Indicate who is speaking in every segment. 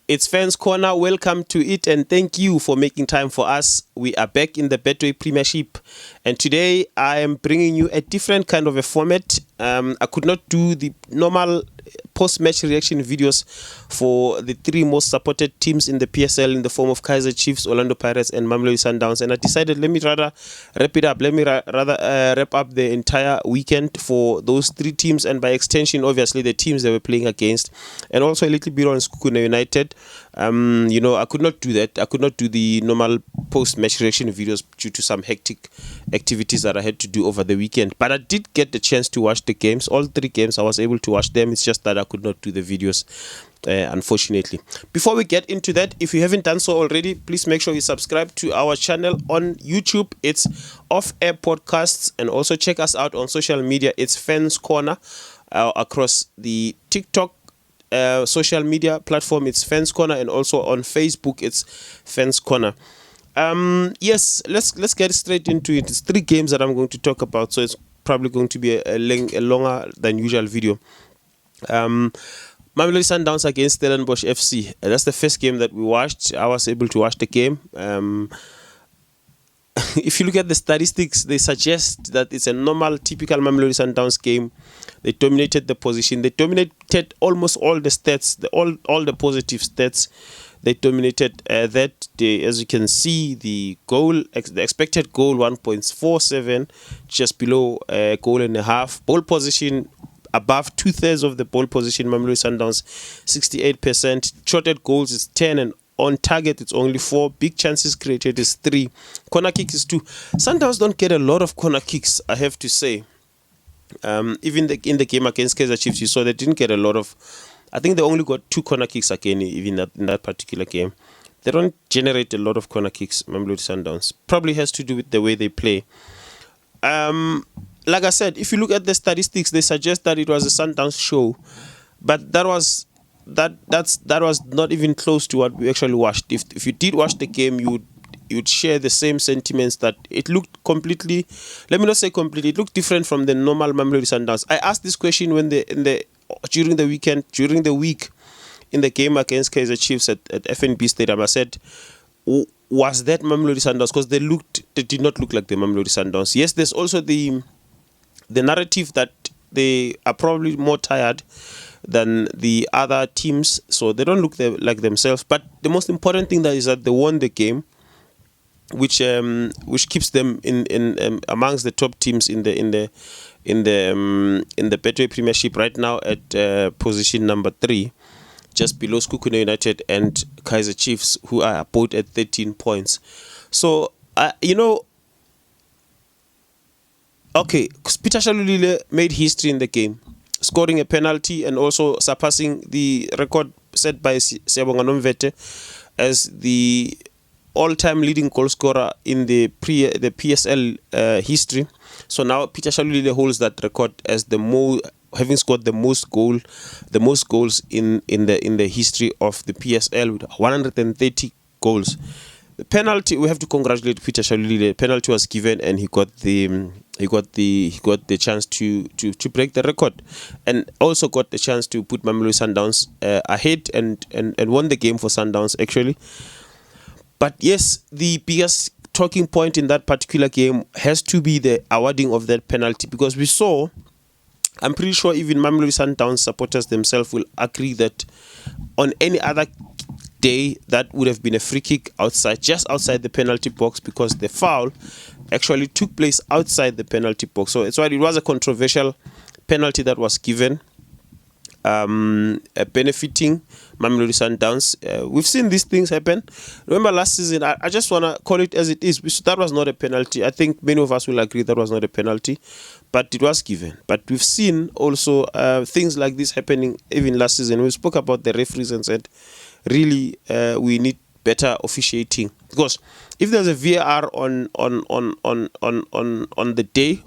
Speaker 1: It's Fans Corner. Welcome to it and thank you for making time for us. We are back in the Betway Premiership and today I am bringing you a different kind of a format. I could not do the normal post-match reaction videos for the three most supported teams in the PSL in the form of Kaizer Chiefs, Orlando Pirates and Mamelodi Sundowns, and I decided let me rather wrap it up. Let me rather wrap up the entire weekend for those three teams and by extension obviously the teams they were playing against, and also a little bit on Skukuna United. I could not do that. I could not do the normal post-match reaction videos due to some hectic activities that I had to do over the weekend. But I did get the chance to watch the games. All three games I was able to watch them. It's just that I could not do the videos, unfortunately. Before we get into that, if you haven't done so already, please make sure you subscribe to our channel on YouTube. It's Off Air Podcasts, and also check us out on social media. It's Fans Corner across the TikTok social media platform. It's Fans Corner, and also on Facebook it's Fans Corner. Yes, let's get straight into it. It's three games that I'm going to talk about, so it's probably going to be a longer than usual video. Mamelodi Sundowns against Stellenbosch FC. That's the first game that we watched. I was able to watch the game. If you look at the statistics, they suggest that it's a normal, typical Mamelodi Sundowns game. They dominated the position. They dominated almost all the stats, all the positive stats. They dominated that. As you can see, the expected goal 1.47, just below a goal and a half. Ball position above 2/3 of the ball position. Mamelodi Sundowns 68%. Shorted goals is 10 and on target it's only 4. Big chances created is 3. Corner kicks is 2. Sundowns don't get a lot of corner kicks, I have to say. Even in the game against Kaizer Chiefs, you saw they didn't get a lot of. I think they only got 2 corner kicks again, even in that particular game. They don't generate a lot of corner kicks, Mamelodi Sundowns. Probably has to do with the way they play. Like I said, if you look at the statistics, they suggest that it was a Sundowns show, but that was not even close to what we actually watched. If you did watch the game, you'd share the same sentiments that it looked completely. Let me not say completely. It looked different from the normal Mamelodi Sundowns. I asked this question during the week in the game against Kaizer Chiefs at FNB Stadium. I said, was that Mamelodi Sundowns? Because they did not look like the Mamelodi Sundowns. Yes, there's also the narrative that they are probably more tired than the other teams, so they don't look like themselves. But the most important thing is that they won the game, which keeps them in amongst the top teams in the Betway Premiership right now at position number 3, just below Skukuna United and Kaizer Chiefs, who are both at 13 points. So okay, Peter Shalulile made history in the game, scoring a penalty and also surpassing the record set by Siyabonga Nomvete as the all-time leading goal scorer in the PSL history. So now Peter Shalulile holds that record as having scored the most goals in the history of the PSL with 130 goals. The penalty, we have to congratulate Peter Shalulile. The penalty was given and he got the chance to break the record, and also got the chance to put Mamelodi Sundowns ahead and won the game for Sundowns actually. But yes, the biggest talking point in that particular game has to be the awarding of that penalty, because we saw, I'm pretty sure even Mamelodi Sundowns supporters themselves will agree that on any other day that would have been a free kick just outside the penalty box, because the foul actually took place outside the penalty box. So it's why it was a controversial penalty that was given, benefiting Mamelodi Sundowns. We've seen these things happen. Remember last season, I just want to call it as it is. That was not a penalty. I think many of us will agree that was not a penalty, but it was given. But we've seen also things like this happening even last season. We spoke about the referees and said, really, we need better officiating, because if there's a VAR on the day,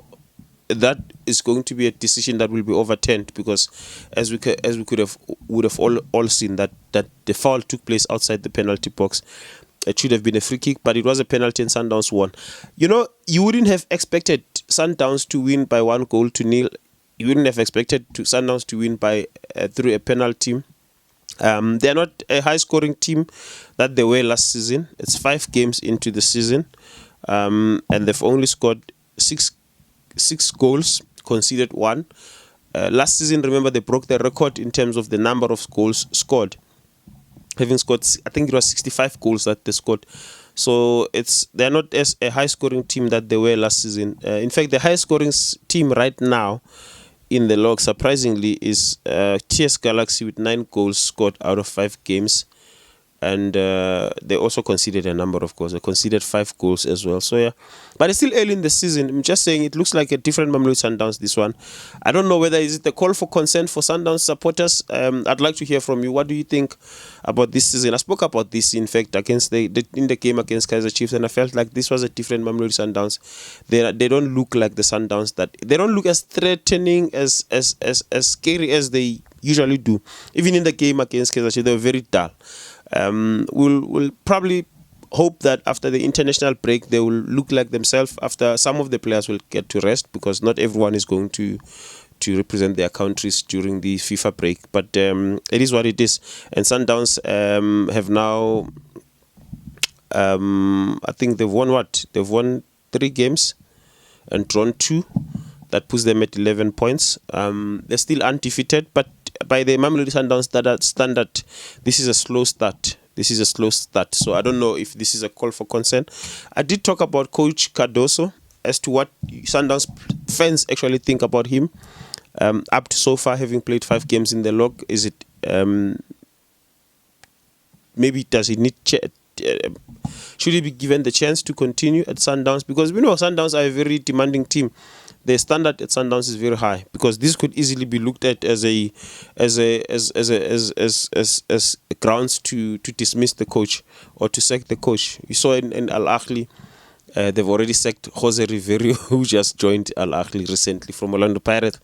Speaker 1: that is going to be a decision that will be overturned, because as we would have all seen that the foul took place outside the penalty box. It should have been a free kick, but it was a penalty and Sundowns won. You wouldn't have expected Sundowns to win by 1-0. You wouldn't have expected Sundowns to win by through a penalty. They're not a high-scoring team that they were last season. It's 5 games into the season, and they've only scored six goals, conceded 1. Last season, remember, they broke the record in terms of the number of goals scored, having scored, I think it was 65 goals that they scored. So they're not as a high-scoring team that they were last season. In fact, the highest-scoring team right now in the log, surprisingly, is TS Galaxy with 9 goals scored out of 5 games. And they also conceded a number of goals. They conceded 5 goals as well. So, yeah. But it's still early in the season. I'm just saying it looks like a different Mamelodi Sundowns, this one. I don't know whether is it a call for consent for Sundowns supporters. I'd like to hear from you. What do you think about this season? I spoke about this, in fact, against in the game against Kaizer Chiefs, and I felt like this was a different Mamelodi Sundowns. They don't look like the Sundowns they don't look as threatening, as scary as they usually do. Even in the game against Kaizer Chiefs, they were very dull. We'll probably hope that after the international break they will look like themselves. After some of the players will get to rest, because not everyone is going to represent their countries during the FIFA break. But it is what it is. And Sundowns have now, I think they've won what? They've won 3 games and drawn 2. That puts them at 11 points. They're still undefeated, but by the Mamelodi Sundowns standard, this is a slow start. So I don't know if this is a call for concern. I did talk about Coach Cardoso as to what Sundowns fans actually think about him. Up to so far, having played 5 games in the log, is it maybe does he need should he be given the chance to continue at Sundowns? Because we know Sundowns are a very demanding team. The standard at Sundowns is very high, because this could easily be looked at as grounds to dismiss the coach or to sack the coach. You saw in Al Ahly, they've already sacked Jose Riverio, who just joined Al Ahly recently from Orlando Pirates.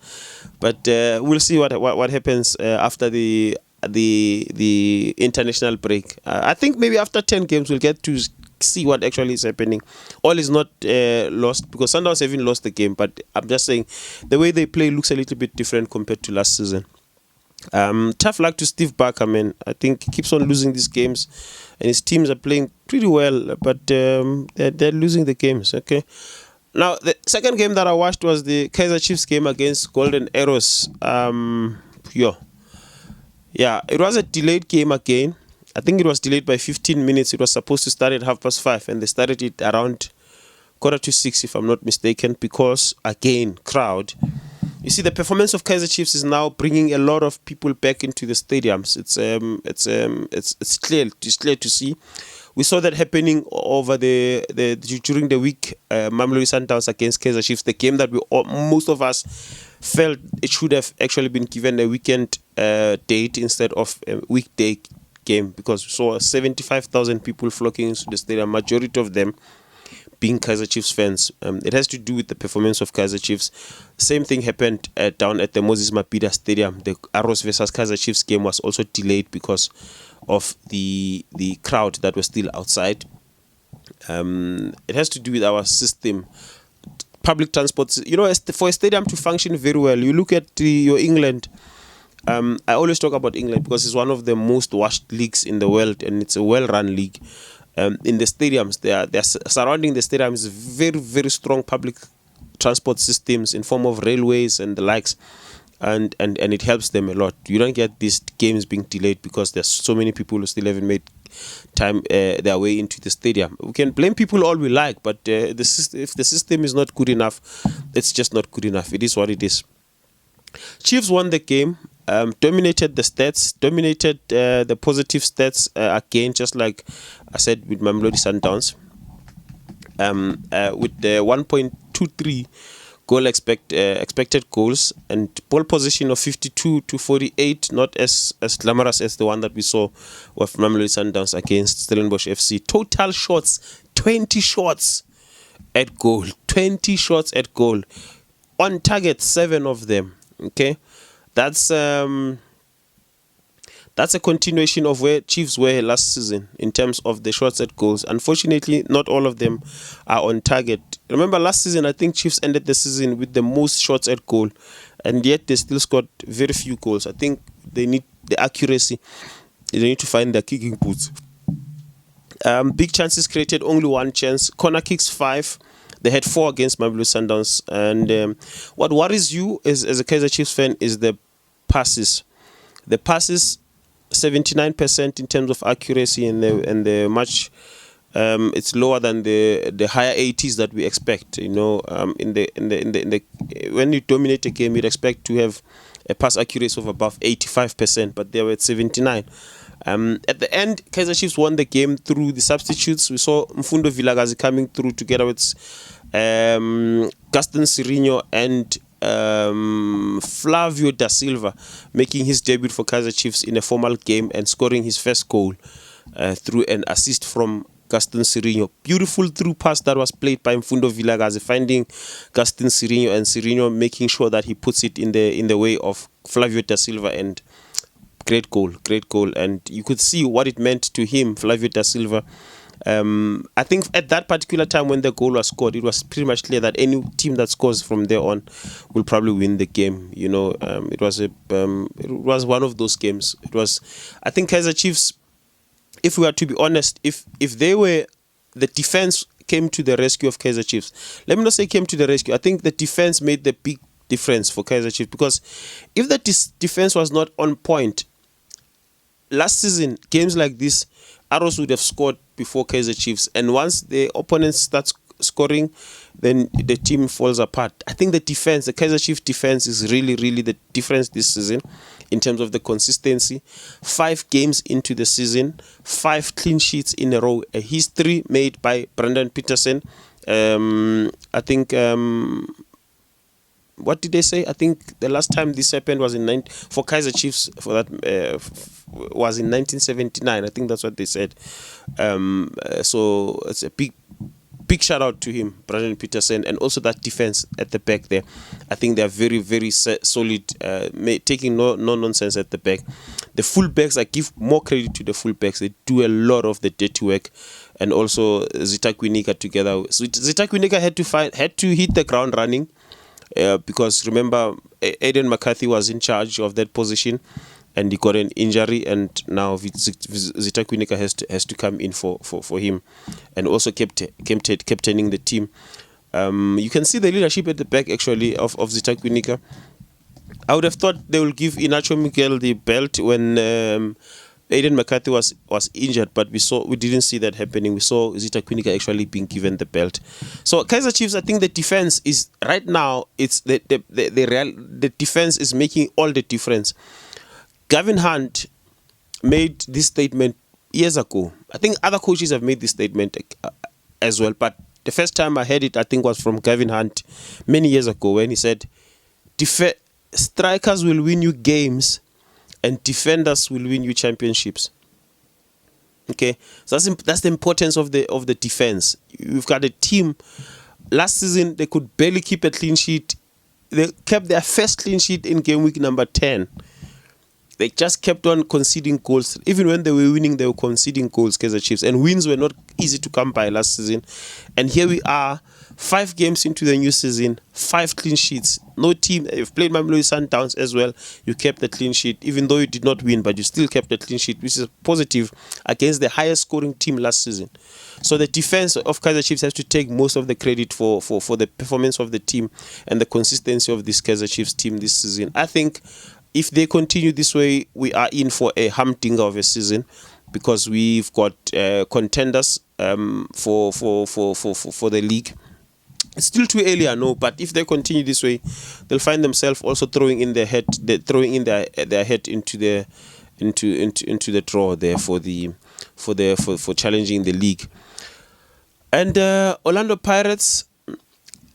Speaker 1: But we'll see what happens after the international break. I think maybe after 10 games we'll get to see what actually is happening. All is not lost, because Sundowns haven't lost the game, but I'm just saying the way they play looks a little bit different compared to last season. Tough luck to Steve Barker, man. I think he keeps on losing these games, and his teams are playing pretty well, but they're losing the games. Okay. Now, the second game that I watched was the Kaizer Chiefs game against Golden Arrows. Yeah, it was a delayed game again. I think it was delayed by 15 minutes. It was supposed to start at 5:30, and they started it around 5:45, if I'm not mistaken, because, again, crowd. You see, the performance of Kaizer Chiefs is now bringing a lot of people back into the stadiums. It's clear to see. We saw that happening over during the week, Mamelodi Sundowns against Kaizer Chiefs, the game that most of us felt it should have actually been given a weekend date instead of a weekday game, because we saw 75,000 people flocking into the stadium, majority of them being Kaizer Chiefs fans. It has to do with the performance of Kaizer Chiefs. Same thing happened down at the Moses Mabhida Stadium. The Arrows versus Kaizer Chiefs game was also delayed because of the crowd that was still outside. It has to do with our system. Public transport, for a stadium to function very well, you look at your England. I always talk about England because it's one of the most watched leagues in the world, and it's a well-run league. In the stadiums, they're surrounding the stadiums very, very strong public transport systems in form of railways and the likes, and it helps them a lot. You don't get these games being delayed because there's so many people who still haven't made time their way into the stadium. We can blame people all we like, but if the system is not good enough, it's just not good enough. It is what it is. Chiefs won the game. Dominated the stats, dominated the positive stats again, just like I said with Mamelodi Sundowns. With the 1.23 goal expected goals and ball position of 52-48, not as glamorous as the one that we saw with Mamelodi Sundowns against Stellenbosch FC. Total shots, 20 shots at goal. 20 shots at goal. On target, 7 of them. Okay. That's a continuation of where Chiefs were last season in terms of the shots at goals. Unfortunately, not all of them are on target. Remember last season, I think Chiefs ended the season with the most shots at goal, and yet they still scored very few goals. I think they need the accuracy They need to find their kicking boots. Big chances created, only one chance. Corner kicks 5. They had 4 against Mamelodi Sundowns. And what worries you as a Kaizer Chiefs fan is the passes. The passes, 79% in terms of accuracy, and the much it's lower than the higher 80s that we expect. In the when you dominate a game, you'd expect to have a pass accuracy of above 85%, but they were at 79. At the end, Kaizer Chiefs won the game through the substitutes. We saw Mfundo Vilakazi coming through together with Gaston Sirino and Flavio da Silva making his debut for Kaizer Chiefs in a formal game and scoring his first goal through an assist from Gaston Sirino. Beautiful through pass that was played by Mfundo Vilakazi, finding Gaston Sirino, and Sirino making sure that he puts it in the way of Flavio da Silva, and great goal. And you could see what it meant to him, Flavio da Silva. I think at that particular time when the goal was scored, it was pretty much clear that any team that scores from there on will probably win the game. It was one of those games. It was, I think, Kaizer Chiefs, if we are to be honest, if they were, the defense came to the rescue of Kaizer Chiefs. Let me not say came to the rescue. I think the defense made the big difference for Kaizer Chiefs, because if the defense was not on point last season, games like this, Arrows would have scored before Kaizer Chiefs, and once the opponents start scoring, then the team falls apart. I think the Kaizer Chiefs defense is really the difference this season in terms of the consistency. 5 games into the season, 5 clean sheets in a row, a history made by Brendan Peterson. I think what did they say? I think the last time this happened was for Kaizer Chiefs, for that was in 1979. I think that's what they said. So it's a big shout out to him, Brendan Peterson, and also that defense at the back there. I think they are very solid, taking no nonsense at the back. The fullbacks, I give more credit to the fullbacks. They do a lot of the dirty work, and also Zita Kwinika together. So Zita Kwinika had to hit the ground running. Because remember, Aiden McCarthy was in charge of that position, and he got an injury, and now Zita Kwinika has to come in for him, and also captaining the team. You can see the leadership at the back actually of Zita Kwinika. I would have thought they will give Inacho Miguel the belt when Aiden McCarthy was injured, but we didn't see that happening. We saw Zita Kwinika actually being given the belt. So Kaizer Chiefs, I think the defense is right now. It's the defense is making all the difference. Gavin Hunt made this statement years ago. I think other coaches have made this statement as well, but the first time I heard it, I think, was from Gavin Hunt many years ago, when he said, "Strikers will win you games, and defenders will win you championships." Okay, so that's the importance of the defense. You've got a team. Last season they could barely keep a clean sheet. They kept their first clean sheet in game week number 10. They just kept on conceding goals. Even when they were winning, they were conceding goals, Kaizer Chiefs, and wins were not easy to come by last season. And here we are, 5 games into the new season, 5 clean sheets. No team, you've played Mamelodi Sundowns as well, you kept the clean sheet, even though you did not win, but you still kept the clean sheet, which is positive against the highest scoring team last season. So the defense of Kaizer Chiefs has to take most of the credit for the performance of the team and the consistency of this Kaizer Chiefs team this season. I think if they continue this way, we are in for a humdinger of a season, because we've got contenders for the league. It's still too early, I know, but if they continue this way, they'll find themselves also throwing in their head into the draw there for challenging the league. And Orlando Pirates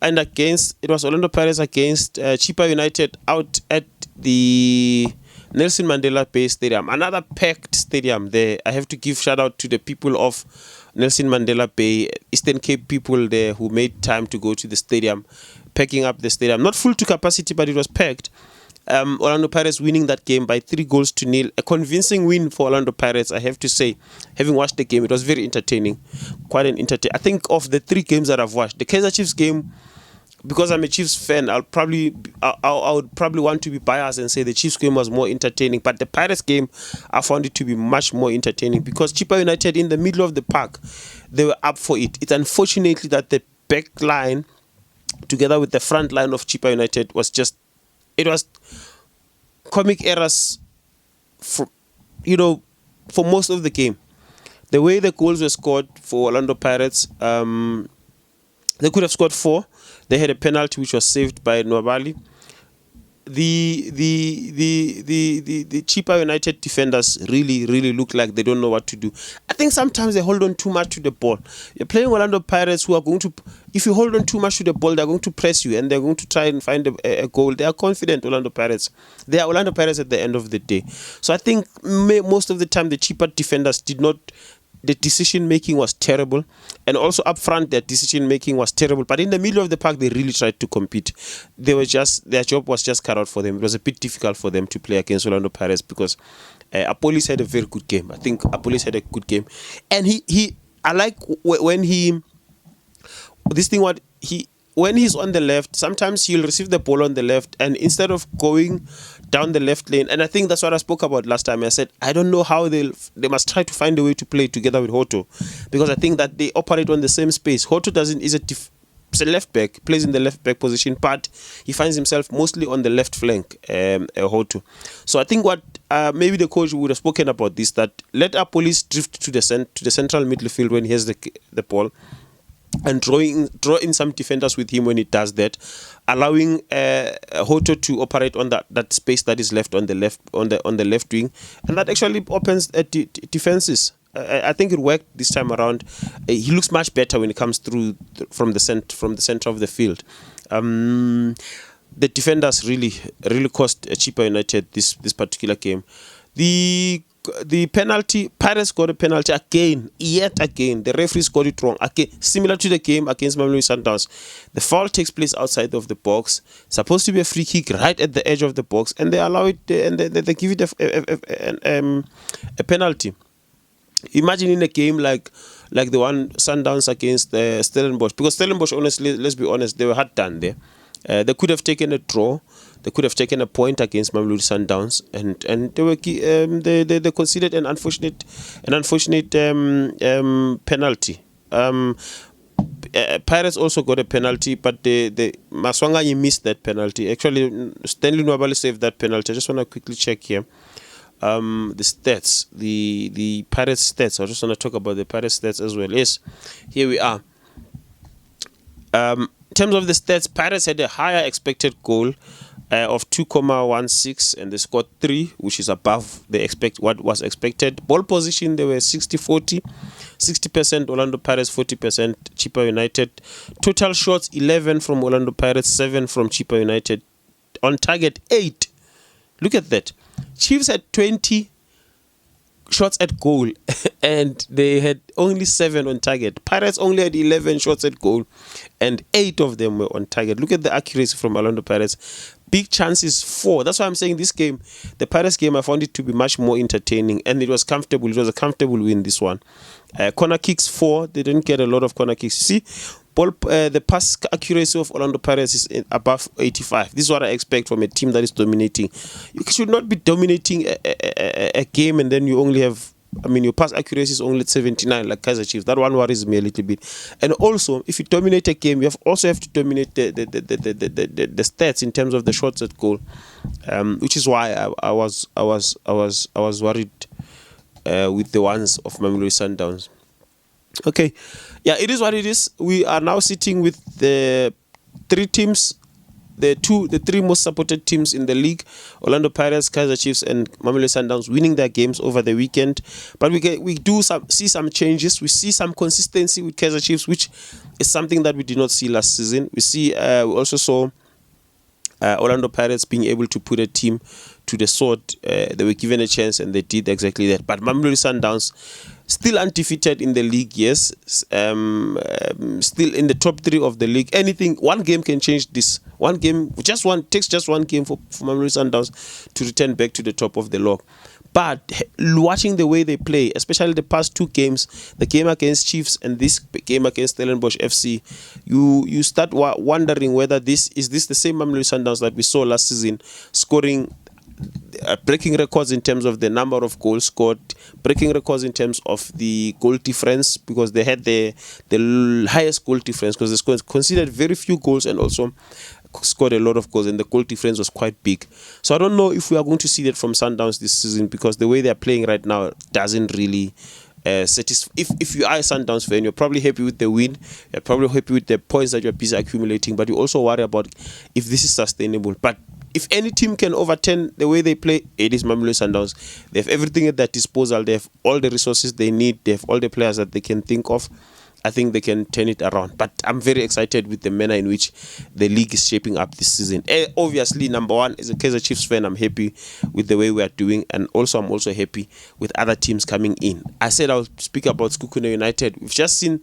Speaker 1: against Chippa United out at the Nelson Mandela Bay Stadium, another packed stadium there. I have to give shout out to the people of Nelson Mandela Bay, Eastern Cape people there who made time to go to the stadium, packing up the stadium. Not full to capacity, but it was packed. Orlando Pirates winning that game by 3-0. A convincing win for Orlando Pirates, I have to say. Having watched the game, it was very entertaining. I think of the 3 games that I've watched, the Kaizer Chiefs game because I'm a Chiefs fan, I would probably want to be biased and say the Chiefs game was more entertaining. But the Pirates game, I found it to be much more entertaining because Chippa United in the middle of the park, they were up for it. It's unfortunately that the back line, together with the front line of Chippa United, was comic errors for most of the game. The way the goals were scored for Orlando Pirates, they could have scored 4. They had a penalty which was saved by Nwabali. The Chippa United defenders really look like they don't know what to do. I think sometimes they hold on too much to the ball. You're playing Orlando Pirates who are going to, if you hold on too much to the ball, they're going to press you and they're going to try and find a goal. They are confident, Orlando Pirates. They are Orlando Pirates at the end of the day. So I think most of the time the Chippa defenders the decision making was terrible, and also up front their decision making was terrible. But in the middle of the park, they really tried to compete. Their job was just cut out for them. It was a bit difficult for them to play against Orlando Pirates because Apolis had a very good game. I think Apolis had a good game, and I like when when he's on the left, sometimes he'll receive the ball on the left, and instead of going down the left lane, and I think that's what I spoke about last time. I said I don't know how they must try to find a way to play together with Hoto, because I think that they operate on the same space. Hoto is a left back, plays in the left back position, but he finds himself mostly on the left flank. Hoto. So I think what maybe the coach would have spoken about this, that let our police drift to the central midfield when he has the ball, and draw in some defenders with him when he does that, allowing Hoto to operate on that space that is left on the left wing, and that actually opens defenses. I think it worked this time around. He looks much better when it comes through from the center of the field. The defenders really cost Chippa United this particular game. The penalty, Pirates got a penalty yet again. The referee got it wrong. Again, similar to the game against Mamelodi Sundowns. The foul takes place outside of the box. Supposed to be a free kick right at the edge of the box, and they allow it, and they give it a penalty. Imagine in a game like the one Sundowns against Stellenbosch, because Stellenbosch, honestly, let's be honest, they were hard done there. They could have taken a draw. They could have taken a point against Mamelodi Sundowns, and they conceded an unfortunate penalty. Pirates also got a penalty, but the Maswanganyi missed that penalty. Actually, Stanley Nwabali saved that penalty. I just want to quickly check here. The stats, the Pirates stats. I just want to talk about the Pirates stats as well. Yes, here we are. In terms of the stats, Pirates had a higher expected goal of 2.16, and they scored 3, which is above what was expected. Ball position, they were 60-40, 60% Orlando Pirates, 40% Chippa United. Total shots, 11 from Orlando Pirates, 7 from Chippa United. On target, 8. Look at that. Chiefs had 20 shots at goal and they had only 7 on target. Pirates only had 11 shots at goal and 8 of them were on target. Look at the accuracy from Orlando Pirates. Big chances, 4. That's why I'm saying this game, the Pirates game, I found it to be much more entertaining, and it was comfortable. It was a comfortable win, this one. Corner kicks, 4. They didn't get a lot of corner kicks. You see, the pass accuracy of Orlando Pirates is above 85. This is what I expect from a team that is dominating. You should not be dominating a game and then you only have, your pass accuracy is only 79 like Kaizer Chiefs. That one worries me a little bit. And also, if you dominate a game, you also have to dominate the stats in terms of the shots at goal, which is why I was worried with the ones of Mamelodi Sundowns. Okay, yeah, it is what it is. We are now sitting with the 3 teams, the 3 most supported teams in the league: Orlando Pirates, Kaizer Chiefs, and Mamelodi Sundowns winning their games over the weekend. But we do see some changes. We see some consistency with Kaizer Chiefs, which is something that we did not see last season. We also saw Orlando Pirates being able to put a team to the sword. They were given a chance and they did exactly that. But Mamelodi Sundowns, still undefeated in the league, yes. Still in the top 3 of the league. One game can change this. Takes just one game for Mamelodi Sundowns to return back to the top of the log. But watching the way they play, especially the past two games, the game against Chiefs and this game against Stellenbosch FC, you start wondering whether this the same Mamelodi Sundowns that we saw last season, scoring, breaking records in terms of the number of goals scored, breaking records in terms of the goal difference, because they had the highest goal difference, because they conceded very few goals and also scored a lot of goals, and the goal difference was quite big. So I don't know if we are going to see that from Sundowns this season, because the way they are playing right now doesn't really satisfy. If you are a Sundowns fan, you're probably happy with the win, you're probably happy with the points that you're busy accumulating, but you also worry about if this is sustainable. But if any team can overturn the way they play, it is Mamelodi Sundowns. They have everything at their disposal. They have all the resources they need. They have all the players that they can think of. I think they can turn it around. But I'm very excited with the manner in which the league is shaping up this season. Obviously, number one, as a Kaizer Chiefs fan, I'm happy with the way we are doing. And also, I'm also happy with other teams coming in. I said I'll speak about Sekhukhune United. We've just seen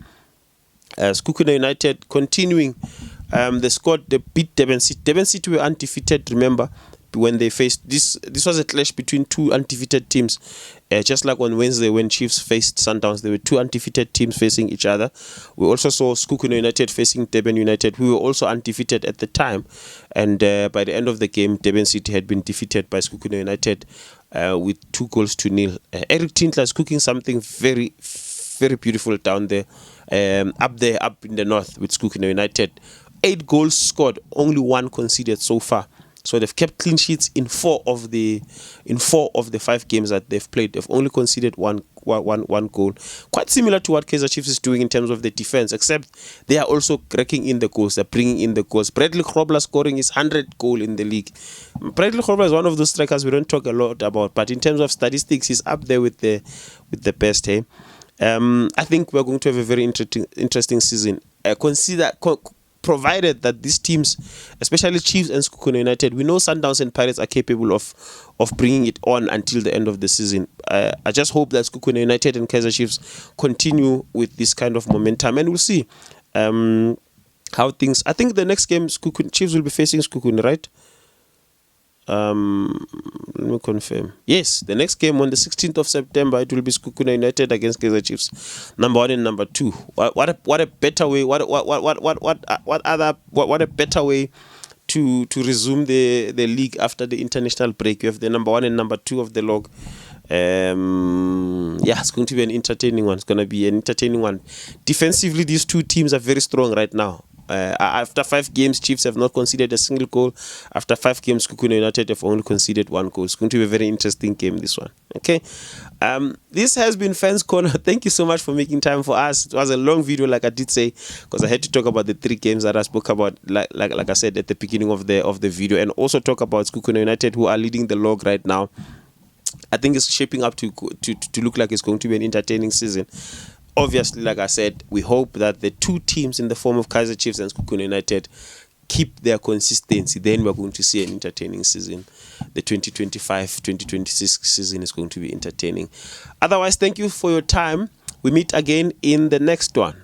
Speaker 1: Sekhukhune United continuing. They beat Durban City. Durban City were undefeated, remember, when they faced this was a clash between two undefeated teams, just like on Wednesday when Chiefs faced Sundowns. There were two undefeated teams facing each other. We also saw Sekhukhune United facing Durban United, who were also undefeated at the time, and by the end of the game, Durban City had been defeated by Sekhukhune United with 2-0. Eric Tindler is cooking something very, very beautiful down there, up in the north with Sekhukhune United. 8 goals scored, only 1 conceded so far. So they've kept clean sheets in 4 of the 5 games that they've played. They've only conceded one goal. Quite similar to what Kaizer Chiefs is doing in terms of the defense, except they are also cracking in the goals. They're bringing in the goals. Bradley Grobler scoring his 100th goal in the league. Bradley Grobler is one of those strikers we don't talk a lot about, but in terms of statistics, he's up there with the best. Hey, I think we're going to have a very interesting season. Provided that these teams, especially Chiefs and Sekhukhune United, we know Sundowns and Pirates are capable of bringing it on until the end of the season. I just hope that Sekhukhune United and Kaizer Chiefs continue with this kind of momentum, and we'll see how things. I think the next game, Chiefs will be facing Sekhukhune, right? Let me confirm. Yes, the next game on the 16th of September, it will be Sekhukhune United against Kaizer Chiefs, number 1 and number 2. What a better way! What a better way to resume the league after the international break. You have the number 1 and number 2 of the log. It's going to be an entertaining one. It's going to be an entertaining one. Defensively, these two teams are very strong right now. After 5 games, Chiefs have not conceded a single goal. After 5 games, Sekhukhune United have only conceded 1 goal. It's going to be a very interesting game, this one. Okay. This has been Fans Corner. Thank you so much for making time for us. It was a long video, like I did say, because I had to talk about the 3 games that I spoke about, like I said at the beginning of the video, and also talk about Sekhukhune United, who are leading the log right now. I think it's shaping up to look like it's going to be an entertaining season. Obviously, like I said, we hope that the 2 teams in the form of Kaizer Chiefs and Sekhukhune United keep their consistency. Then we're going to see an entertaining season. The 2025-2026 season is going to be entertaining. Otherwise, thank you for your time. We meet again in the next one.